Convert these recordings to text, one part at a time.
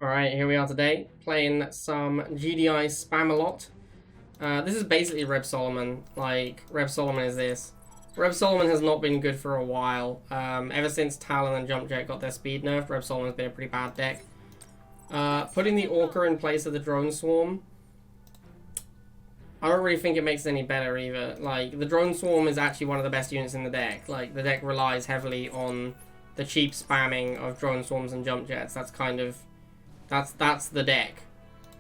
Alright, here we are today, playing some GDI Spamomon. This is basically Reb Solomon. Like, Reb Solomon is this. Reb Solomon has not been good for a while. Ever since Talon and Jump Jet got their speed nerfed, Reb Solomon's been a pretty bad deck. Putting the Orca in place of the Drone Swarm, I don't really think it makes it any better either. Like, the Drone Swarm is actually one of the best units in the deck. Like, the deck relies heavily on the cheap spamming of Drone Swarms and Jump Jets. That's kind of... That's the deck.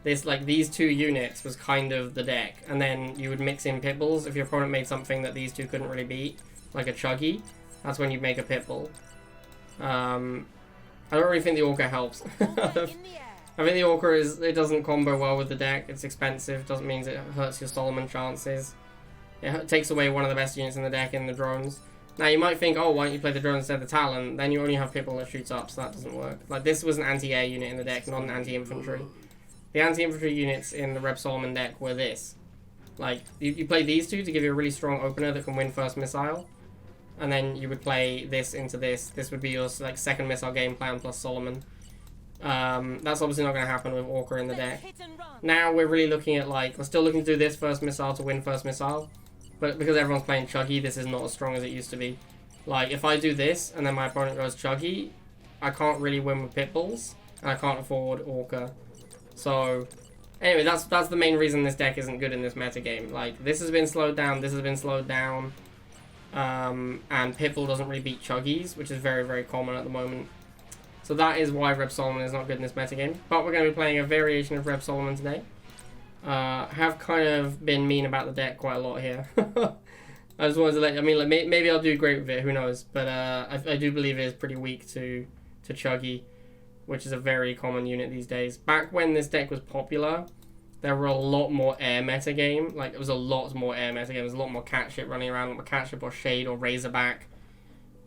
These two units was kind of the deck, and then you would mix in Pitbulls if your opponent made something that these two couldn't really beat, like a Chuggy. That's when you make a Pitbull. I don't really think the Orca helps. I think the Orca it doesn't combo well with the deck. It's expensive. Doesn't mean it hurts your Solomon chances. It takes away one of the best units in the deck in the drones. Now you might think, oh, why don't you play the drone instead of the Talon? Then you only have Pitbull that shoots up, so that doesn't work. Like, this was an anti-air unit in the deck, not an anti-infantry. The anti-infantry units in the Reb Solomon deck were this. Like, you play these two to give you a really strong opener that can win first missile. And then you would play this into this. This would be your like second missile game plan plus Solomon. That's obviously not going to happen with Orca in the deck. Now we're really looking at, like, we're still looking to do this first missile to win first missile. But because everyone's playing Chuggy, this is not as strong as it used to be. Like, if I do this, and then my opponent goes Chuggy, I can't really win with Pitbulls, and I can't afford Orca. So, anyway, that's the main reason this deck isn't good in this metagame. Like, this has been slowed down, this has been slowed down, and Pitbull doesn't really beat Chuggies, which is very, very common at the moment. So that is why Reb Solomon is not good in this metagame. But we're going to be playing a variation of Reb Solomon today. Have kind of been mean about the deck quite a lot here. I just wanted to let, I mean, like, maybe I'll do great with it, who knows. But I do believe it is pretty weak to Chuggy, which is a very common unit these days. Back when this deck was popular, there were a lot more air metagame. Like, there was a lot more air metagame. There was a lot more cat shit running around, like cat ship or Shade or Razorback,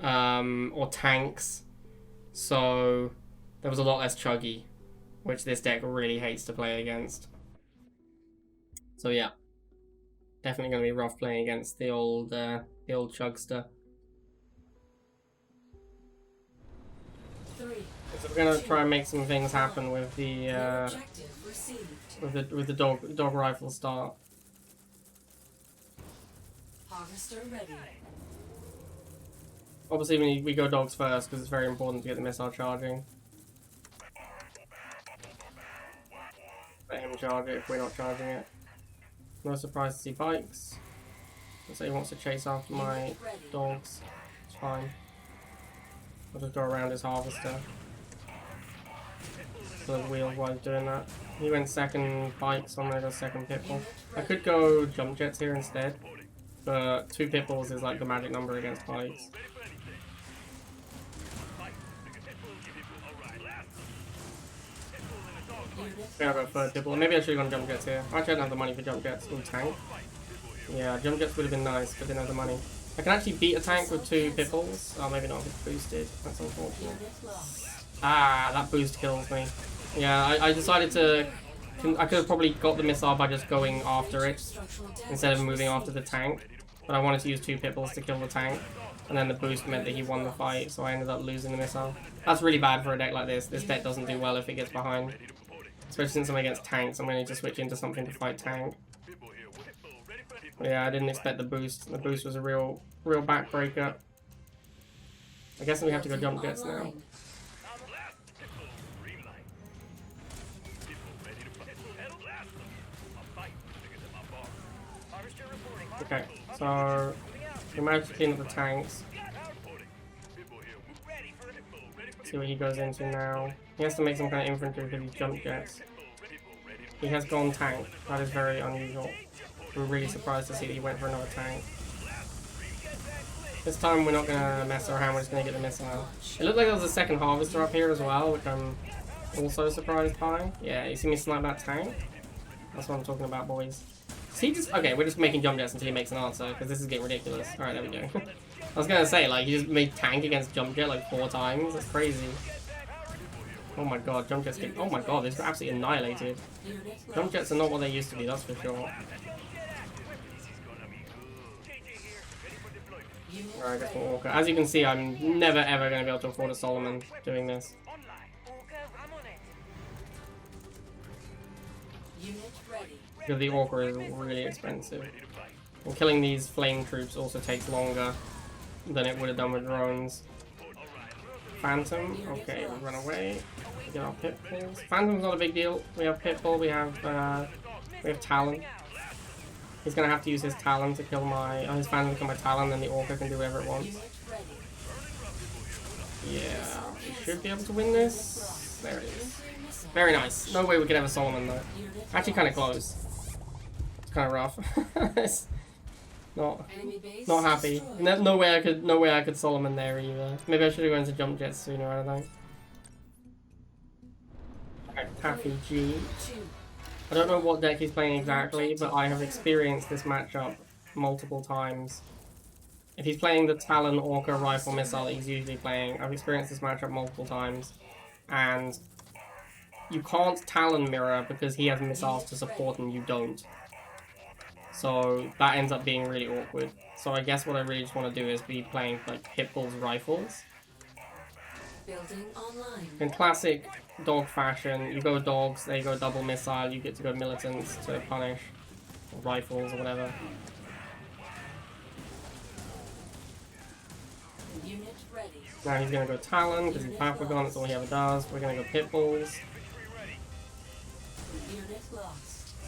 or tanks. So there was a lot less Chuggy, which this deck really hates to play against. So yeah, definitely going to be rough playing against the old Chugster. So we're going to try and make some things happen with the dog rifle start. Obviously, we go dogs first because it's very important to get the missile charging. Let him charge it if we're not charging it. No surprise to see bikes. Looks like he wants to chase after my dogs. It's fine. I'll just go around his harvester. So the wheels while he's doing that. He went second bikes, so I'm gonna go second Pitbull. I could go jump jets here instead, but 2 Pitbulls is like the magic number against bikes. Yeah, I've got third Pitbull. Maybe I should have gone jump jets here. Actually, I don't have the money for jump jets. Ooh, tank. Yeah, jump jets would have been nice, but didn't have the money. I can actually beat a tank with 2 Pitbulls. Oh, maybe not if it's boosted. That's unfortunate. Ah, that boost kills me. Yeah, I decided to... I could have probably got the missile by just going after it instead of moving after the tank. But I wanted to use 2 Pitbulls to kill the tank. And then the boost meant that he won the fight, so I ended up losing the missile. That's really bad for a deck like this. This deck doesn't do well if it gets behind. Especially since I'm against tanks, I'm going to need to switch into something to fight tank. Yeah, I didn't expect the boost. The boost was a real backbreaker. I guess we have to go jump jets now. Okay, so we managed to clean up the tanks. See what he goes into now. He has to make some kind of infantry for these jump jets. He has gone tank. That is very unusual. I'm really surprised to see that he went for another tank. This time we're not going to mess around, we're just going to get the missile. It looked like there was a second harvester up here as well, which I'm also surprised by. Yeah, you see me snipe that tank? That's what I'm talking about, boys. See, okay, we're just making jump jets until he makes an answer, because this is getting ridiculous. Alright, there we go. I was going to say, like, he just made tank against jump jet like 4 times. That's crazy. Oh my god, jump jets get... Oh my god, they've got absolutely annihilated. Jump jets are not what they used to be, that's for sure. Alright, guess we'll walk. As you can see, I'm never ever going to be able to afford a Solomon doing this. Because the Orca is really expensive. And killing these flame troops also takes longer than it would have done with drones. Phantom, okay, we run away. We get our Pitbulls. Phantom's not a big deal. We have Pitbull, we have Talon. He's gonna have to use his Talon to kill my his Phantom to kill my Talon, then the Orca can do whatever it wants. Yeah, we should be able to win this. There it is. Very nice. No way we could have a Solomon though. Actually kinda close. It's kinda rough. It's not happy. No way I could Solomon there either. Maybe I should have gone into jump jets sooner, I don't know. Okay, Taffy G. I don't know what deck he's playing exactly, but I have experienced this matchup multiple times. If he's playing the Talon Orca Rifle Missile that he's usually playing, I've experienced this matchup multiple times. And you can't Talon Mirror because he has missiles to support and you don't. So that ends up being really awkward. So I guess what I really just want to do is be playing like Pitbull's Rifles. In classic dog fashion, you go dogs, they go double missile, you get to go militants to punish, or rifles or whatever. Now he's gonna go Talon because he's Papagon, that's all he ever does. We're gonna go Pitbulls.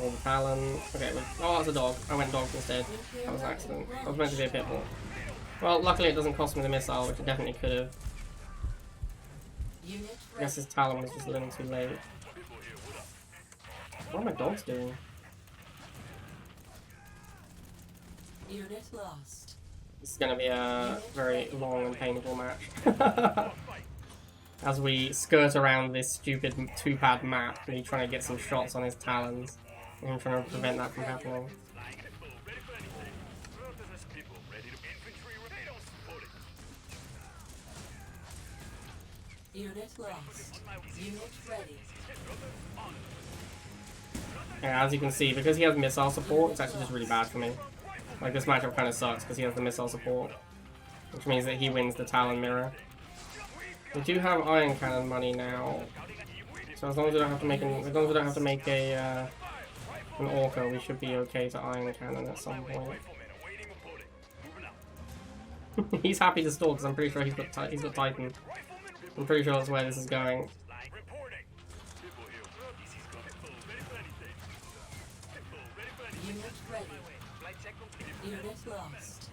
All the Talon. Okay, oh, that's a dog. I went dogs instead. That was an accident. I was meant to be a Pitbull. Well, luckily it doesn't cost me the missile, which it definitely could have. I guess his Talon was just a little too late. What are my dogs doing? Unit lost. This is going to be a very long and painful match. As we skirt around this stupid 2-pad map, and he's trying to get some shots on his Talons. And I'm trying to prevent that from happening. Unit lost. Unit ready. Yeah, as you can see, because he has missile support, it's actually just really bad for me. Like, this matchup kind of sucks because he has the missile support. Which means that he wins the Talon Mirror. We do have Iron Cannon money now. So as long as we don't have to make an Orca, we should be okay to Iron Cannon at some point. He's happy to stall because I'm pretty sure he's got Titan. I'm pretty sure that's where this is going. Unit ready. Unit lost.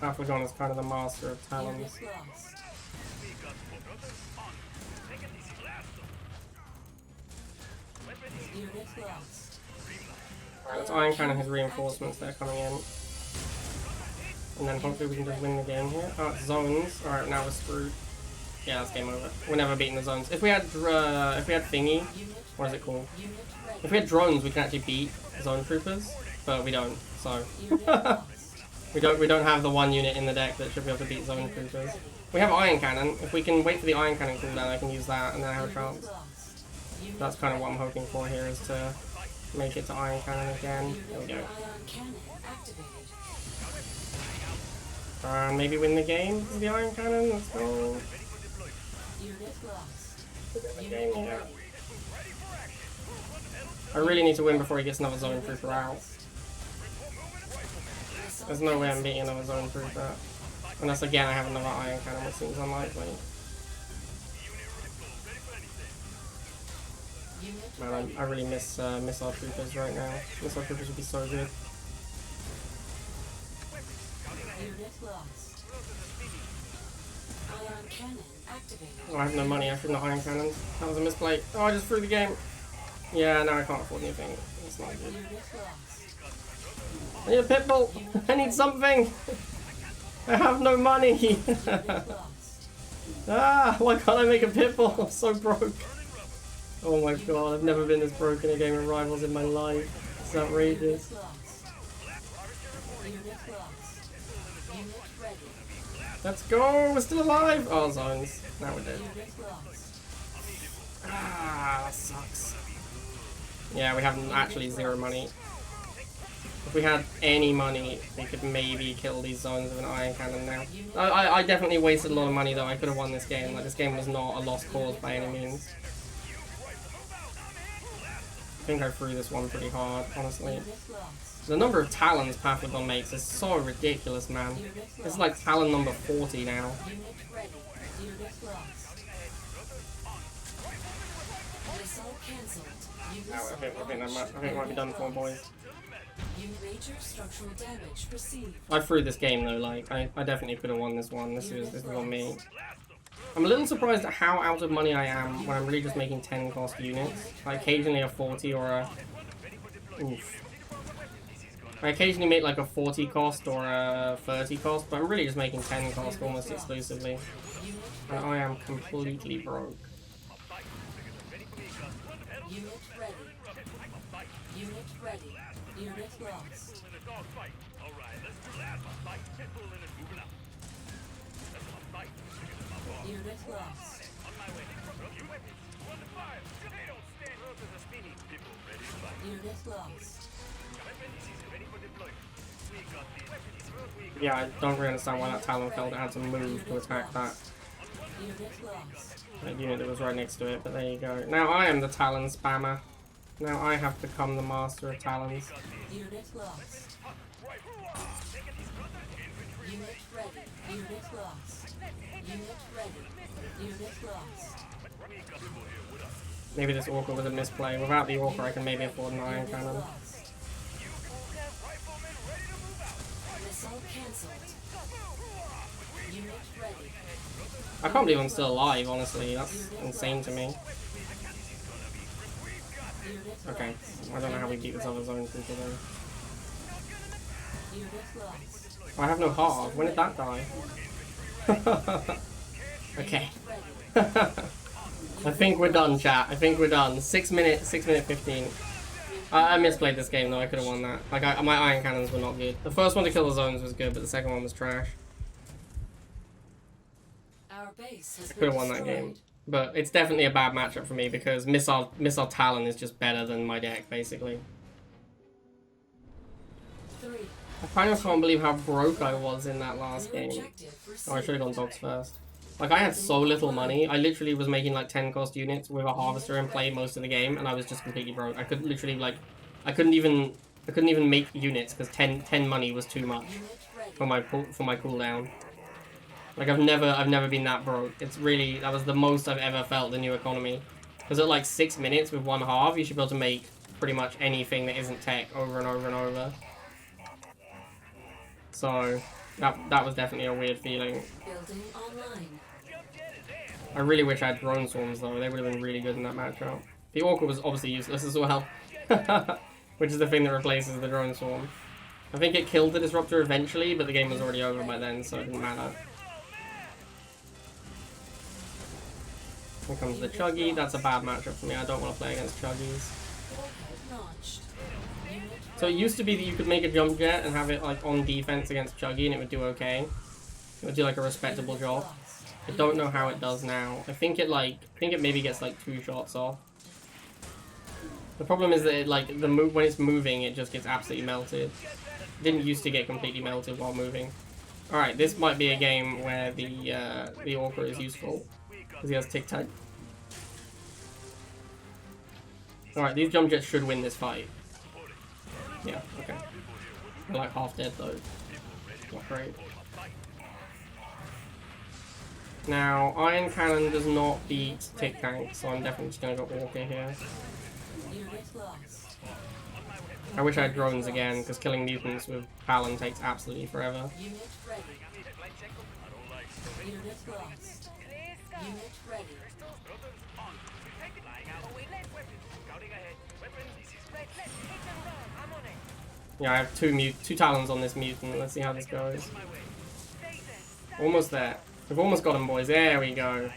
Papagon is kind of the master of Talons. Unit lost. Unit lost. Alright, let's Iron Cannon his reinforcements that are coming in. And then hopefully we can just win the game here. Oh, it's zones. Alright, now we're screwed. Yeah, that's game over. We're never beating the zones. If we had thingy, what is it called? If we had drones, we can actually beat zone troopers, but we don't. So we don't have the one unit in the deck that should be able to beat zone troopers. We have Iron Cannon. If we can wait for the Iron Cannon cooldown, I can use that, and then I have a chance. That's kind of what I'm hoping for here, is to make it to Iron Cannon again. There we go. Maybe win the game with the Iron Cannon. Let's go. Win the game here. I really need to win before he gets another zone trooper out. There's no way I'm beating another zone trooper. Unless again I have another Iron Cannon, which seems unlikely. Man, I really miss missile troopers right now. Missile troopers would be so good. Unit lost. Ion cannon activated. Oh, I have no money. I shouldn't have Iron Cannons. That was a misplay. Oh, I just threw the game. Yeah, now I can't afford anything. It's not good. Unit lost. I need a Pitbull. I need something. I have no money. Unit lost. Ah, why can't I make a Pitbull? I'm so broke. Oh my god, I've never been this broke in a game of Rivals in my life. It's outrageous. Unit lost. Unit lost. Unit ready. Let's go! We're still alive! Oh, zones. Now we're dead. Unit lost. Ah, that sucks. Yeah, we have actually zero money. If we had any money, we could maybe kill these zones with an iron cannon now. I definitely wasted a lot of money though. I could have won this game. Like, this game was not a lost cause by any means. I think I threw this one pretty hard, honestly. Unit lost. The number of talons Paphodon makes is so ridiculous, man. This is like talon number 40 now. Unit ready. Unit lost. Missile cancelled. Unit I think it might be done for, boys. Major structural damage perceived. I threw this game though, like, I definitely could have won this one. This was on me. I'm a little surprised at how out of money I am when I'm really just making 10 cost units. Like, occasionally a 40 or a... Oof. I occasionally make like a 40 cost or a 30 cost, but I'm really just making 10 cost almost exclusively. And I am completely broke. Unit ready. Unit ready. Unit lost. Unit lost. Unit lost. Yeah, I don't really understand why that Talon felt it had to move to attack that unit that was right next to it, but there you go. Now I am the Talon spammer. Now I have become the master of Talons. Unit lost. Unit ready. Unit lost. Unit ready. Unit lost. Maybe this Orca was a misplay. Without the Orca I can maybe afford an iron Unit cannon. lost. Missile cancelled. Unit ready. I can't believe I'm still alive, honestly. That's insane to me. Unit Okay, lost. I don't know how we beat this other zone considering. Unit lost. I have no heart. When did that die? Okay. I think we're done, chat. I think we're done. 6 minutes 15. I misplayed this game though. I could have won that. Like, my iron cannons were not good. The first one to kill the zones was good, but the second one was trash. Our base has I could been have won that destroyed. game. But it's definitely a bad matchup for me because Missile Talon is just better than my deck, basically. 3. I kind of can't believe how broke I was in that last New game. objective Oh, I should have gone received. dogs first. Like, I had so little money. I literally was making like 10 cost units with a harvester in play most of the game, and I was just completely broke. I could literally like, I couldn't even make units because 10 money was too much Unit ready. for my cooldown. Like, I've never been that broke. It's really, that was the most I've ever felt the new economy. Because at like 6 minutes with one halve, you should be able to make pretty much anything that isn't tech over and over and over. So that was definitely a weird feeling. Building online. I really wish I had drone swarms though. They would have been really good in that matchup. The Orca was obviously useless as well, which is the thing that replaces the drone swarm. I think it killed the disruptor eventually, but the game was already over by then, so it didn't matter. Here comes the Chuggy. That's a bad matchup for me. I don't want to play against Chuggies. Warhead launched. Unit So it used to be that you could make a jump jet and have it like on defense against Chuggy and it would do okay. It would do like a respectable job. lost. I don't know how it does now. I think it maybe gets like 2 shots off. The problem is that it, like when it's moving, it just gets absolutely melted. It didn't used to get completely melted while moving. All right, this might be a game where the Orca is useful because he has tic tac. All right, these jump jets should win this fight. Yeah, okay. They're like half dead though. Not great. Now, Iron Cannon does not beat Tic Tank, so I'm definitely just gonna go Orca here. Unit lost. I wish I had drones again, because killing mutants with Talon takes absolutely forever. Unit ready. Unit lost. Unit ready. Yeah, I have two Talons on this mutant. Let's see how this goes. Almost there. We've almost got him, boys. There we go.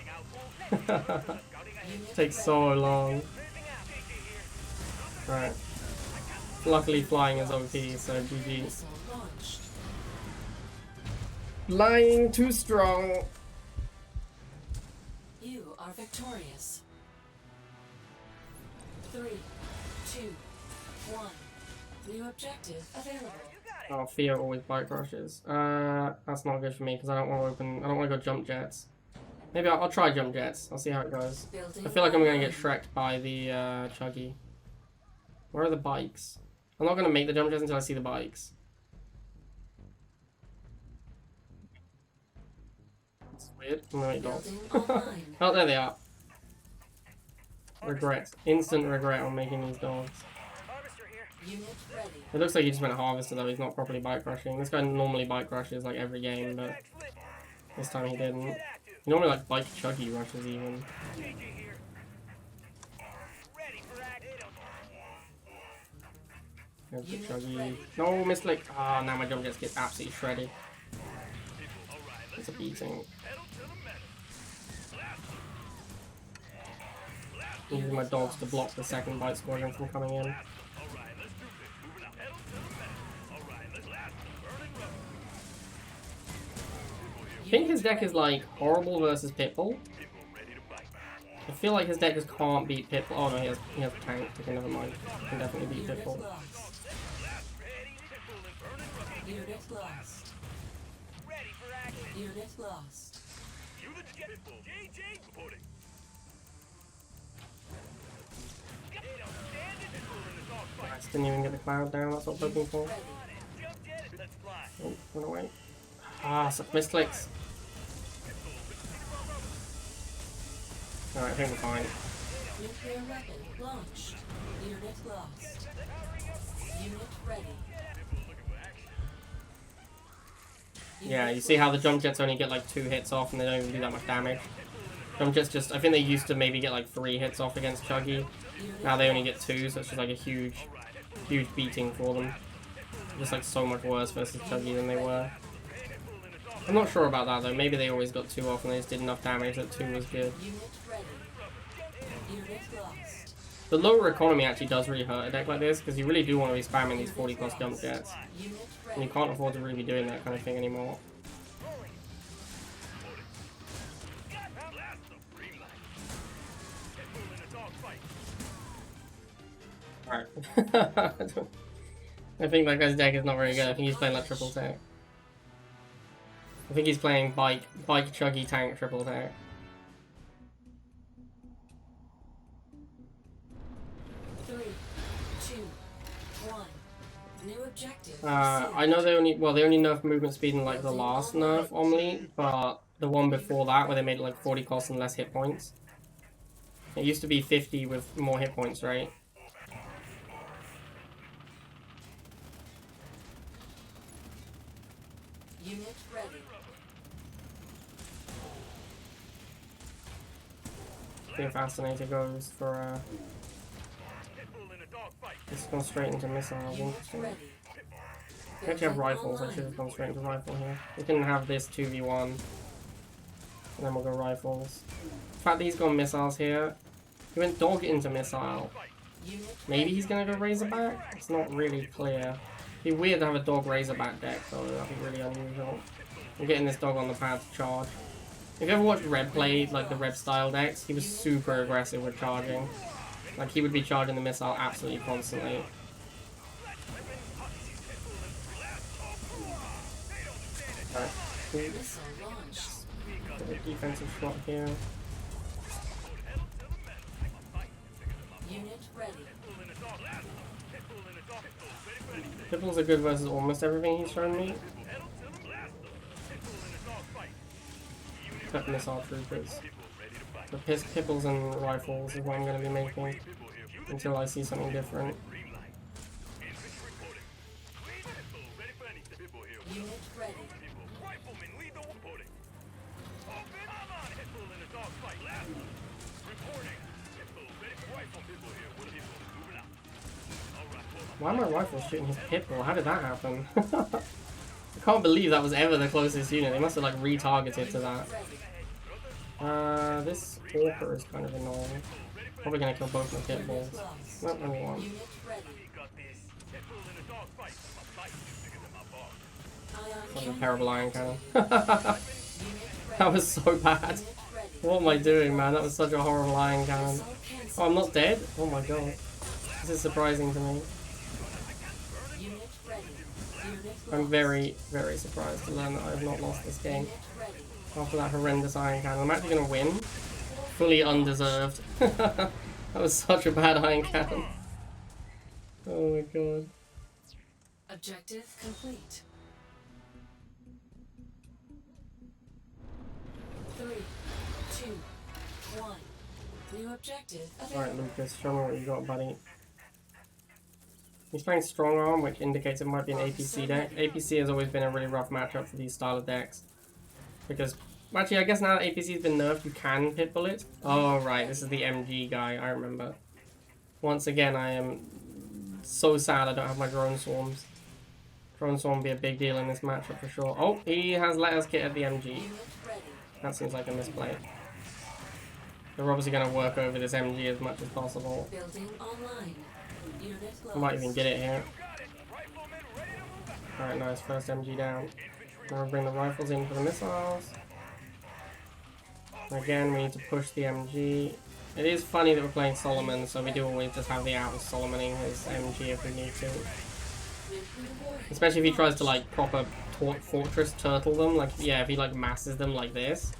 Takes so long. Right. Luckily, flying is OP, so GG. Missile launched. Flying too strong. You are victorious. 3, 2, 1. New objective available. Oh, Fear always bite crushes. That's not good for me because I don't want to open. I don't want to go jump jets. Maybe I'll try jump jets. I'll see how it goes. Building I feel like I'm gonna get online. shreked by the Chuggy. Where are the bikes? I'm not gonna make the jump jets until I see the bikes. It's weird. I'm gonna make dogs. Building online. Oh, there they are. Regret. Instant regret on making these dogs. Unit ready. It looks like he just went harvester though. He's not properly bike crushing. This guy normally bike crushes like every game, but this time he didn't. He normally like bike Chuggy rushes even. There's the Chuggy. No, misclick. Ah, now my jump jets get absolutely shredded. It's a beating. I'm using my dogs to block the second bite squadron from coming in. I think his deck is like horrible versus Pitbull. I feel like his deck just can't beat Pitbull. Oh no, he has tank. Okay, never mind. He can definitely beat Unit Pitbull. lost. Unit lost. Unit lost. I just didn't even get the cloud down. That's what I'm hoping for. Ready. Oh, went away. Ah, such misclicks. Alright, I think we're fine. Nuclear weapon launched. Unit lost. Unit ready. Yeah, you see how the jump jets only get like 2 hits off and they don't even do that much damage. Jump jets just, I think they used to maybe get like 3 hits off against Chuggy. Now they only get 2, so it's just like a huge beating for them. Just like so much worse versus Chuggy than they were. I'm not sure about that though. Maybe they always got 2 off and they just did enough damage that 2 was good. Unit ready. Unit lost. The lower economy actually does really hurt a deck like this because you really do want to be spamming these 40 cost jump jets. Unit And ready. you can't afford to really be doing that kind of thing anymore. Alright. I think that guy's deck is not very good. I think he's playing like triple tank. I think he's playing bike Chuggy tank triple tank. 3, 2, 1. New objective. I know they only nerfed movement speed in like the last nerf Omni, but the one before that where they made it like 40 costs and less hit points. It used to be 50 with more hit points, right? Unit ready. I think Fascinator goes for it's gone straight into missiles. Unit Interesting. ready. We actually have rifles. I should have gone straight into rifle here. We can have this 2v1. And then we'll go rifles. In fact, he's gone missiles here. He went dog into missile. Unit Maybe he's gonna go Razorback? It's not really clear. It'd be weird to have a dog Razorback deck though. That'd be really unusual. I'm getting this dog on the pad to charge. If you ever watched Reb play, like the Reb style decks, he was super aggressive with charging. Like he would be charging the missile absolutely constantly. Alright. missile launched. Get a defensive shot here. Unit ready. Pipples are good versus almost everything he's shown me. Except missile troopers. But Pipples and rifles is what I'm going to be making until I see something different. Unit ready. Why am my rifle shooting his Pitbull? How did that happen? I can't believe that was ever the closest unit. They must have like retargeted to that. This Orca is kind of annoying. Probably gonna kill both my Pitbulls. Not only one. Unit ready. That was a terrible iron cannon. That was so bad. What am I doing, man? That was such a horrible iron cannon. Oh, I'm not dead? Oh my god. This is surprising to me. I'm very, very surprised to learn that I have not lost this game Unit ready. after that horrendous iron cannon. I'm actually going to win. Fully undeserved. That was such a bad iron cannon. Oh my god. Objective complete. 3, 2, 1. New objective Alright, available. Lucas, show me what you got, buddy. He's playing Strong Arm, which indicates it might be an APC deck. APC has always been a really rough matchup for these style of decks. Because, actually, I guess now that APC's been nerfed, you can hit bullet. Oh, right, this is the MG guy, I remember. Once again, I am so sad I don't have my Drone Swarms. Drone Swarm will be a big deal in this matchup for sure. Oh, he has let us kit at the MG. Unit ready. That seems like a misplay. They're obviously going to work over this MG as much as possible. Building online. Unit lost. I might even get it here. Alright, nice. First MG down. Now we bring the rifles in for the missiles. Again, we need to push the MG. It is funny that we're playing Solomon, so we do always just have the out of Solomoning his MG if we need to. Especially if he tries to like proper fortress turtle them. Like, yeah, if he like masses them like this.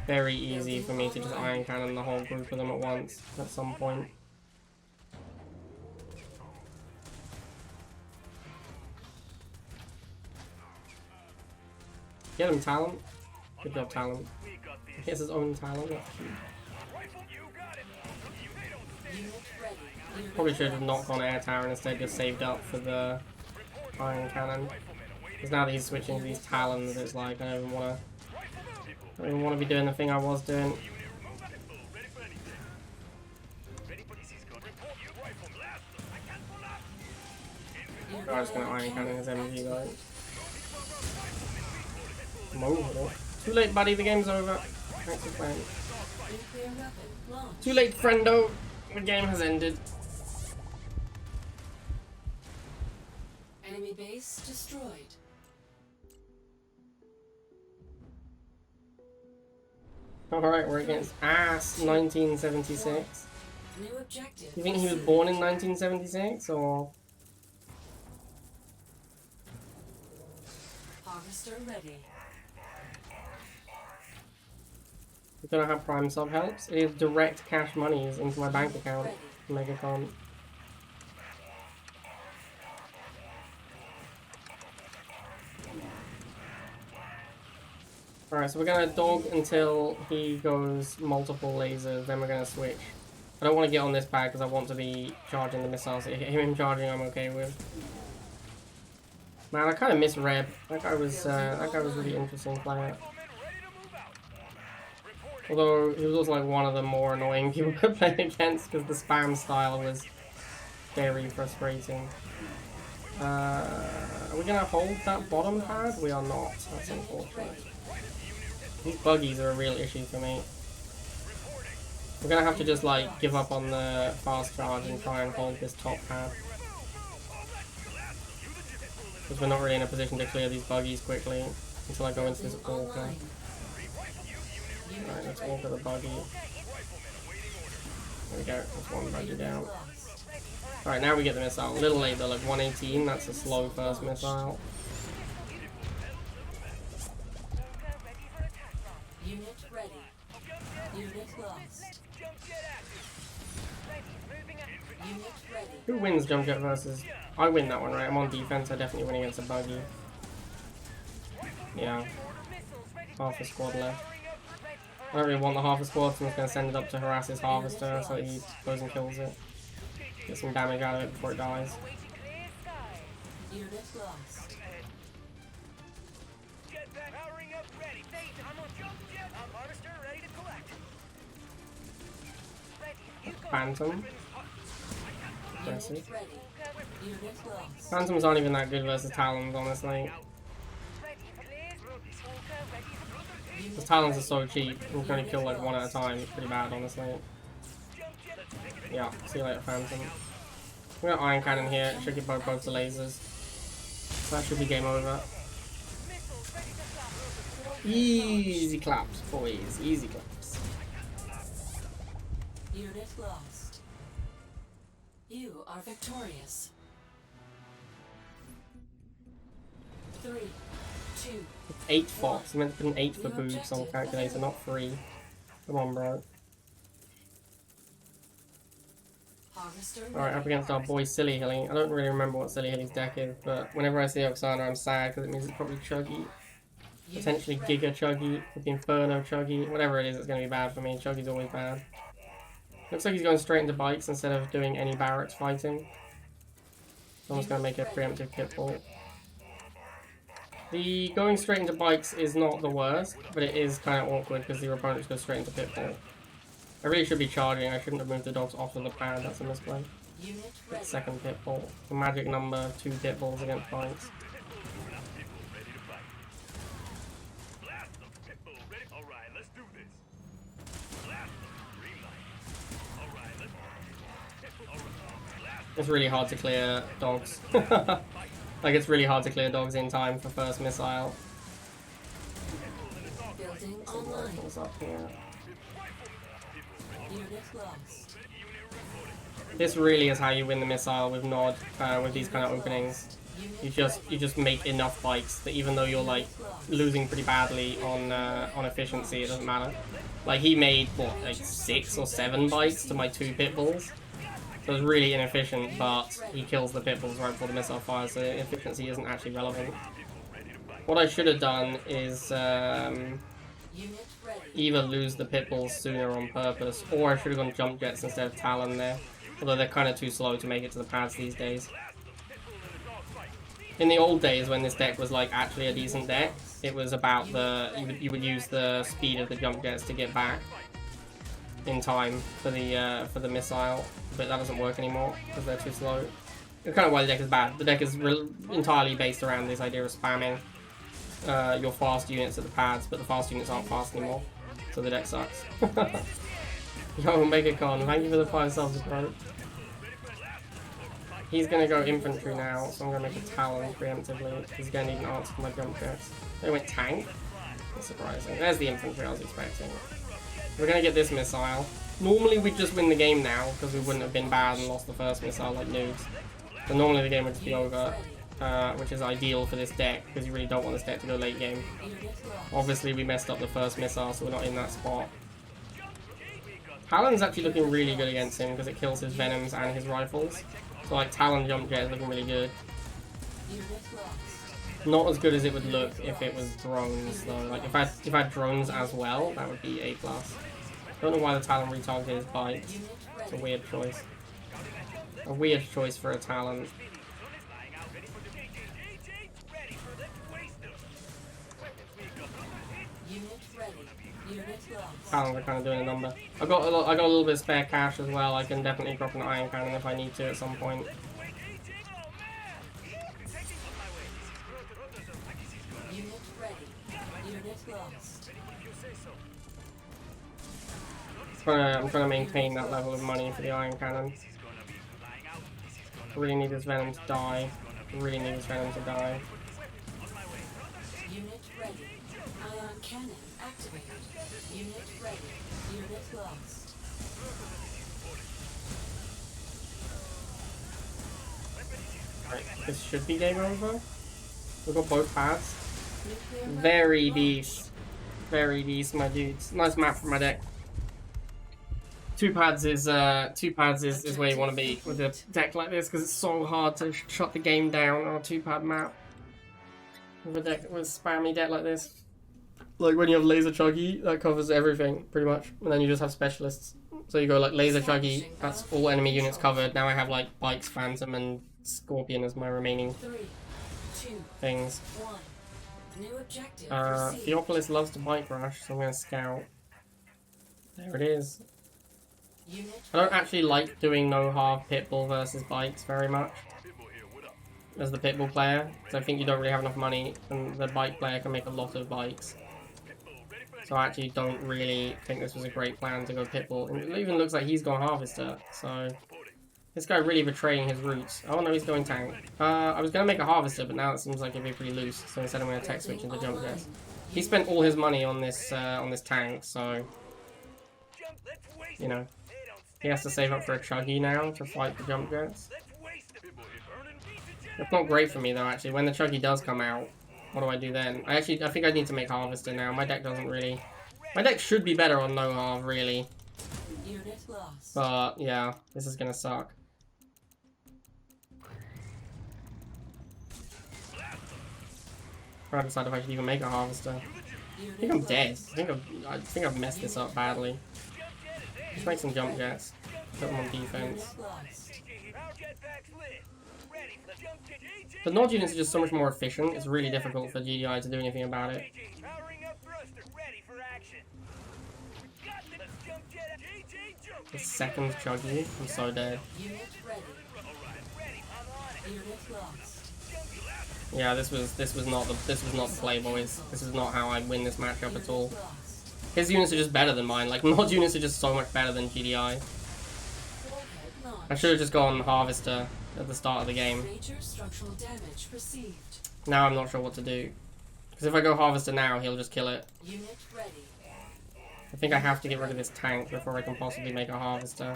Very easy for me to just iron cannon the whole group of them at once at some point. Get him, Talon. Good job, Talon. He has his own Talon. That's cute. Unit ready. Unit Probably should have not lost. gone air tower and instead just saved up for the iron cannon. Because now that he's switching to these Talons, it's like I don't even want to be doing the thing I was doing. Unit I'm just gonna ready. iron cannon his MG though. Whoa. Too late, buddy. The game's over. Thanks for playing. Nuclear weapon launched. Too late, friendo. The game has ended. Enemy base destroyed. Alright, we're against ass 1976. New objective. You think he was born in 1976 or? Harvester ready. You don't know how Prime Sub helps? It is direct cash monies into my bank account. Megacon. Alright, so we're gonna dog until he goes multiple lasers, then we're gonna switch. I don't want to get on this pad because I want to be charging the missiles. Him charging I'm okay with. Man, I kind of miss Reb. That guy was really interesting player. Although he was also like one of the more annoying people to play against because the spam style was very frustrating. Are we gonna hold that bottom pad? We are not. That's unfortunate. These buggies are a real issue for me. We're gonna have to just like give up on the fast charge and try and hold this top pad. Because we're not really in a position to clear these buggies quickly until I go into this Orca. Online. Alright, let's Orca the buggy. There we go, that's one buggy down. Lost. Alright, now we get the missile. A little late though, like 118, that's a slow first missile. Unit ready. Unit lost. Unit ready. Who wins jump jet versus? I win that one, right? I'm on defense, I definitely win against a buggy. Yeah. Half a squad left. I don't really want the half a squad, so I'm just going to send it up to harass his harvester so he goes and kills it. Get some damage out of it before it dies. Unit lost. Phantom. Impressive. Unit ready. Unit lost. Phantoms aren't even that good versus Talons, honestly. Because Talons are so cheap, you can only kill like one at a time. It's pretty bad, honestly. Yeah, see you later, Phantom. We got Iron Cannon here, it should get both the lasers. That should be game over. Easy claps, boys. Easy claps. Unit lost. You are victorious. 3, 2, 8 fox. I meant to put an 8 for boobs on calculator, not 3. Come on, bro. harvester Alright, up against our boy Silly Hilly. I don't really remember what Silly Hilly's deck is, but whenever I see Oksana, I'm sad because it means it's probably Chuggy. Potentially Giga Chuggy, with the Inferno Chuggy. Whatever it is, it's going to be bad for me. Chuggy's always bad. Looks like he's going straight into bikes instead of doing any barracks fighting. Someone's going to make a preemptive pitfall. The going straight into bikes is not the worst, but it is kind of awkward because your opponent just goes straight into pitfall. I really should be charging. I shouldn't have moved the dogs off of the pad. That's a misplay. Second pitfall. The magic number, 2 pitfalls against bikes. It's really hard to clear dogs. Like, it's really hard to clear dogs in time for first missile. building online. What's up here? Unit lost. This really is how you win the missile with Nod, with these kind of openings. You just make enough bikes that even though you're like losing pretty badly on efficiency, it doesn't matter. Like, he made what, like 6 or 7 bikes to my 2 pitbulls. So it's really inefficient, but he kills the pitbulls right before the missile fires, so efficiency isn't actually relevant. What I should have done is either lose the pitbulls sooner on purpose, or I should have gone jump jets instead of Talon there. Although they're kind of too slow to make it to the pads these days. In the old days, when this deck was like actually a decent deck, it was about you would use the speed of the jump jets to get back in time for the missile, but that doesn't work anymore because they're too slow. It's kind of why the deck is bad. The deck is entirely based around this idea of spamming your fast units at the pads, but the fast units aren't fast anymore, so the deck sucks. Yo, Megacon, thank you for the 5 subs, bro. He's gonna go infantry now, so I'm gonna make a Talon preemptively. He's gonna need an answer for my jump jets. They went tank. That's surprising. There's the infantry I was expecting. We're gonna get this missile. Normally we'd just win the game now, because we wouldn't have been bad and lost the first missile like noobs. But normally the game would just be over, which is ideal for this deck, because you really don't want this deck to go late game. Obviously we messed up the first missile, so we're not in that spot. Talon's actually looking really good against him, because it kills his Venoms and his rifles. So like Talon jump jet is looking really good. Not as good as it would look if it was drones though. Like if I had drones as well, that would be A+. Don't know why the Talon retargeted his bikes. It's a weird choice. A weird choice for a Talon. Talons are kind of doing a number. I got a little bit of spare cash as well. I can definitely drop an iron cannon if I need to at some point. I'm trying to maintain that level of money for the iron cannon. I really need this Venom to die. I really need this Venom to die. Unit ready. Ion cannon activated. Unit ready. Unit lost. Right, this should be game over. We've got both pads. Very decent. Very decent, my dudes. Nice map for my deck. 2 pads is where you want to be with a deck like this, because it's so hard to shut the game down on a 2-pad map. With a deck with spammy deck like this. Like when you have laser chuggy, that covers everything pretty much, and then you just have specialists. So you go like laser chuggy, that's all enemy units covered. Now I have like bikes, phantom, and scorpion as my remaining 3, 2, things. 1. New objective. Theopolis loves to bike rush, so I'm gonna scout. There it is. I don't actually like doing no half pitbull versus bikes very much as the pitbull player, because I think you don't really have enough money, and the bike player can make a lot of bikes. So I actually don't really think this was a great plan to go pitbull. And it even looks like he's gone harvester, so this guy really betraying his roots. Oh no, he's going tank. I was gonna make a harvester, but now it seems like it'd be pretty loose, so instead I'm gonna tech switch into jump jets. He spent all his money on this tank, so you know. He has to save up for a chuggy now to fight the jump jets. It's not great for me though, actually. When the chuggy does come out, What do I do then? I think I need to make Harvester now. My deck doesn't really... My deck should be better on no Harv, really. Unit lost. But, yeah, this is gonna suck. I decide if I should even make a Harvester. I think I'm dead. I think I've messed this up badly. Let's make some jump jets. Put them on defense. The nod units are just so much more efficient. It's really difficult for GDI to do anything about it. The second Chuggy. I'm so dead. Unit ready. Unit lost. Yeah, this was not the play, boys. This is not how I'd win this matchup at all. His units are just better than mine. Like, Nod units are just so much better than GDI. I should have just gone Harvester at the start of the game. Major structural damage perceived. Now I'm not sure what to do. Because if I go Harvester now, he'll just kill it. Unit ready. I think I have to get rid of this tank before I can possibly make a Harvester.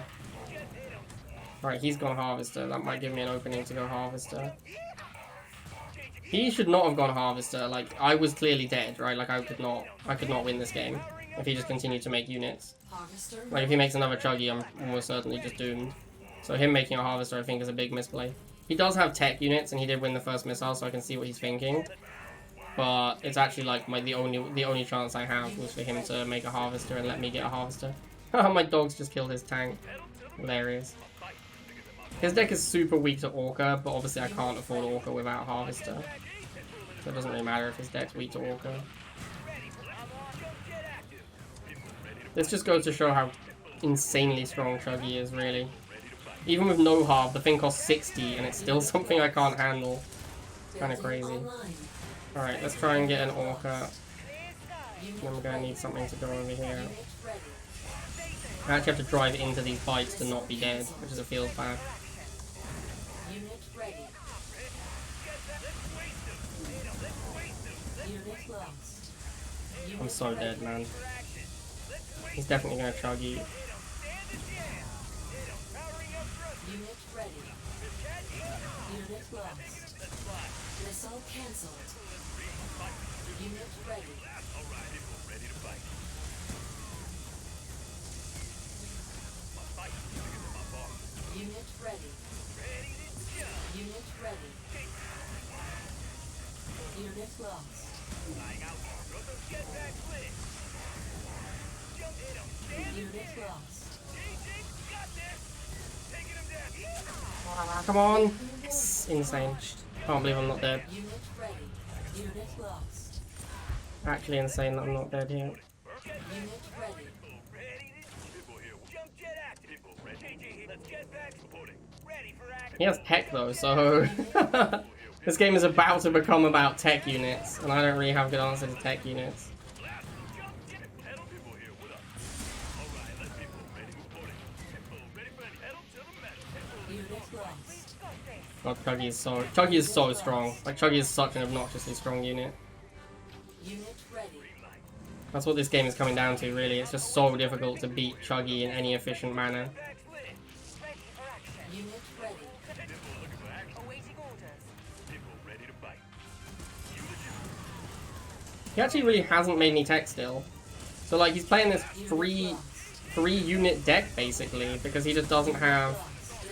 Alright, he's gone Harvester. That might give me an opening to go Harvester. He should not have gone Harvester. Like, I was clearly dead, right? Like, I could not win this game if he just continued to make units. Harvester. Like, if he makes another Chuggy, I'm almost certainly just doomed. So him making a Harvester, I think, is a big misplay. He does have tech units, and he did win the first missile, so I can see what he's thinking. But it's actually like the only chance I have was for him to make a Harvester and let me get a Harvester. My dogs just killed his tank. Hilarious. His deck is super weak to Orca, but obviously I can't afford Orca without Harvester. So it doesn't really matter if his deck's weak to Orca. This just goes to show how insanely strong Chuggy is, really. Even with no Harv, the thing costs 60 and it's still something I can't handle. It's kind of crazy. Alright, let's try and get an Orca. Then we're going to need something to go over here. I actually have to drive into these bites to not be dead, which is a field bad. Unit ready. Unit lost. I'm so dead, man. He's definitely going to Chuggy. Unit ready. Unit lost. Missile cancelled. Unit ready. Unit ready. Unit ready. Unit lost. Unit lost. Come on! It's insane. Can't believe I'm not dead. Unit ready. Unit lost. Actually insane that I'm not dead here. Unit ready. He has tech though, so this game is about to become about tech units, and I don't really have a good answer to tech units. Unit lost. God, Chuggy is so strong. Like, Chuggy is such an obnoxiously strong unit. Unit ready. That's what this game is coming down to, really. It's just so difficult to beat Chuggy in any efficient manner. Unit ready. He actually really hasn't made any tech still. So, like, he's playing this three unit deck, basically, because he just doesn't have...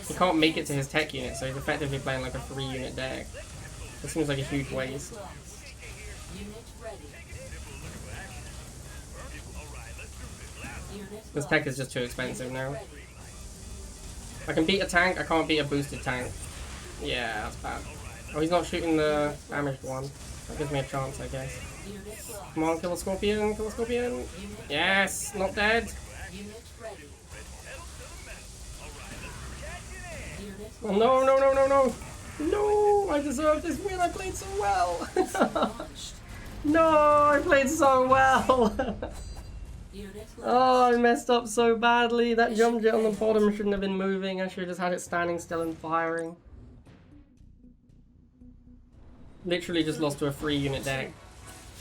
He can't make it to his tech unit, so he's effectively playing like a 3-unit deck. It seems like a huge waste. Unit ready. Unit This tech is just too expensive now. ready. I can beat a tank, I can't beat a boosted tank. Yeah, that's bad. Oh, he's not shooting the damaged one. That gives me a chance, I guess. Unit lost. Come on, kill the scorpion, kill the scorpion. Yes, not dead. Unit ready. Unit Oh, no, no, no, no, no. No, I deserve this win. I played so well. launched. No, I played so well. Unit lost. Oh, I messed up so badly. That jump jet on the bottom shouldn't have been moving. I should have just had it standing still and firing. Literally just lost to a 3-unit deck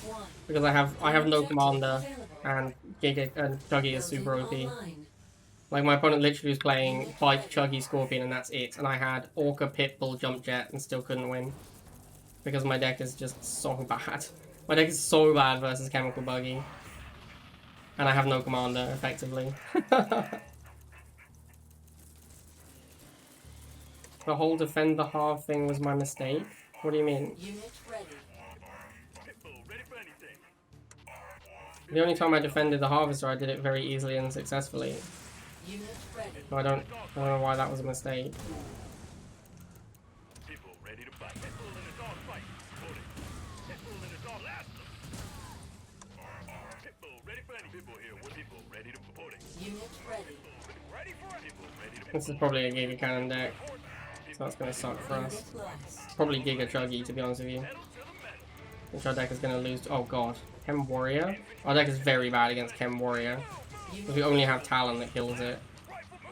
One. because I have no commander and Chuggy is super OP. Online. Like, my opponent literally was playing Bike, Chuggy, Scorpion, and that's it. And I had Orca, Pitbull, Jump Jet, and still couldn't win. because my deck is just so bad. My deck is so bad versus Chemical Buggy. And I have no commander, effectively. The whole defend the half thing was my mistake? What do you mean? Unit ready. The only time I defended the Harvester, I did it very easily and successfully. Unit ready. So I don't know why that was a mistake. Unit ready. This is probably a Giga Cannon deck, so that's gonna suck for us. Unit lost. Probably Giga Chuggy, to be honest with you. Which our deck is gonna lose. Oh god, Chem Warrior. Our deck is very bad against Chem Warrior. Because we only have Talon that kills it.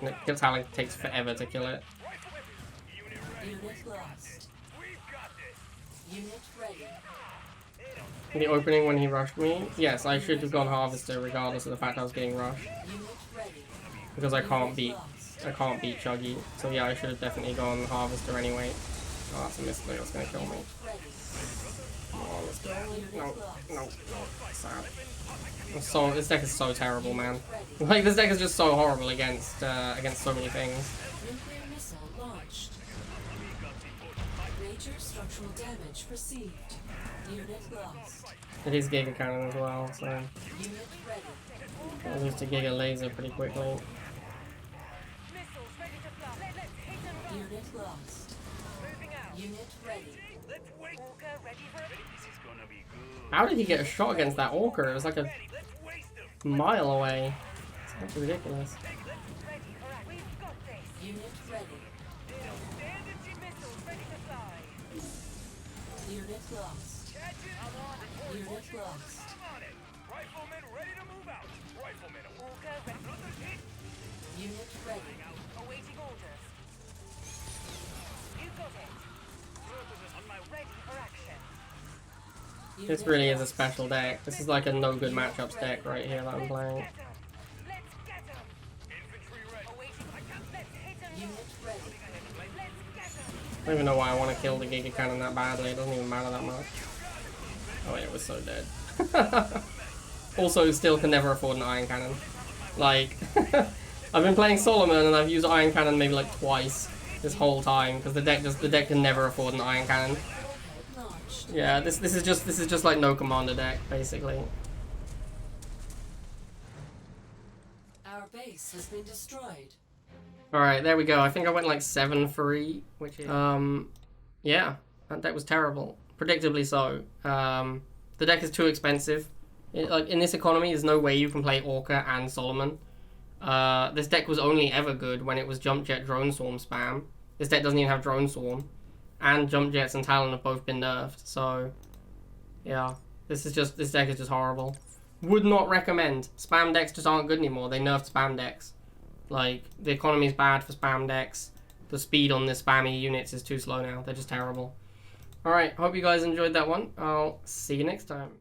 And Talon takes forever to kill it. Unit lost. Unit ready. In the opening when he rushed me, yes, I should have gone Harvester regardless of the fact I was getting rushed. Unit ready. Because I can't beat Chuggy. So yeah, I should have definitely gone Harvester anyway. Oh, that's a misclick, that's gonna kill me. Ready. Come on, let's go. No. Sad. So this deck is so terrible, man. Like this deck is just so horrible against so many things. Nuclear missile launched. Major structural damage received. Unit lost. It is Giga Cannon as well, so Unit ready. I'll lose to Giga Laser pretty quickly. Unit lost. Unit ready. How did he get a shot against that Orca? It was like a mile away. It's actually ridiculous. Unit ready. Unit lost. Unit lost. Unit ready. Awaiting orders. You got it. On my ready for action. This Unit really is a lost. special deck. This is like a no good matchups deck right here that I'm playing. Let's get 'em. Infantry ready. Awaiting. Let's hit 'em. Unit ready. Let's get 'em. I don't even know why I want to kill the Giga Cannon that badly. It doesn't even matter that much. Oh yeah, it was so dead. Also, still can never afford an Iron Cannon. Like, I've been playing Solomon and I've used Iron Cannon maybe like twice this whole time because the deck can never afford an Iron Cannon. Warhead launched. Yeah, this is just like no commander deck basically. Our base has been destroyed. All right, there we go. I think I went like 7-3, which is yeah, that deck was terrible, predictably so. The deck is too expensive. Like in this economy, there's no way you can play Orca and Solomon. This deck was only ever good when it was Jump Jet Drone Swarm spam. This deck doesn't even have Drone Swarm, and Jump Jets and Talon have both been nerfed. So yeah, this deck is just horrible. Would not recommend. Spam decks just aren't good anymore. They nerfed spam decks. Like the economy is bad for spam decks. The speed on the spammy units is too slow now. They're just terrible. Alright, hope you guys enjoyed that one. I'll see you next time.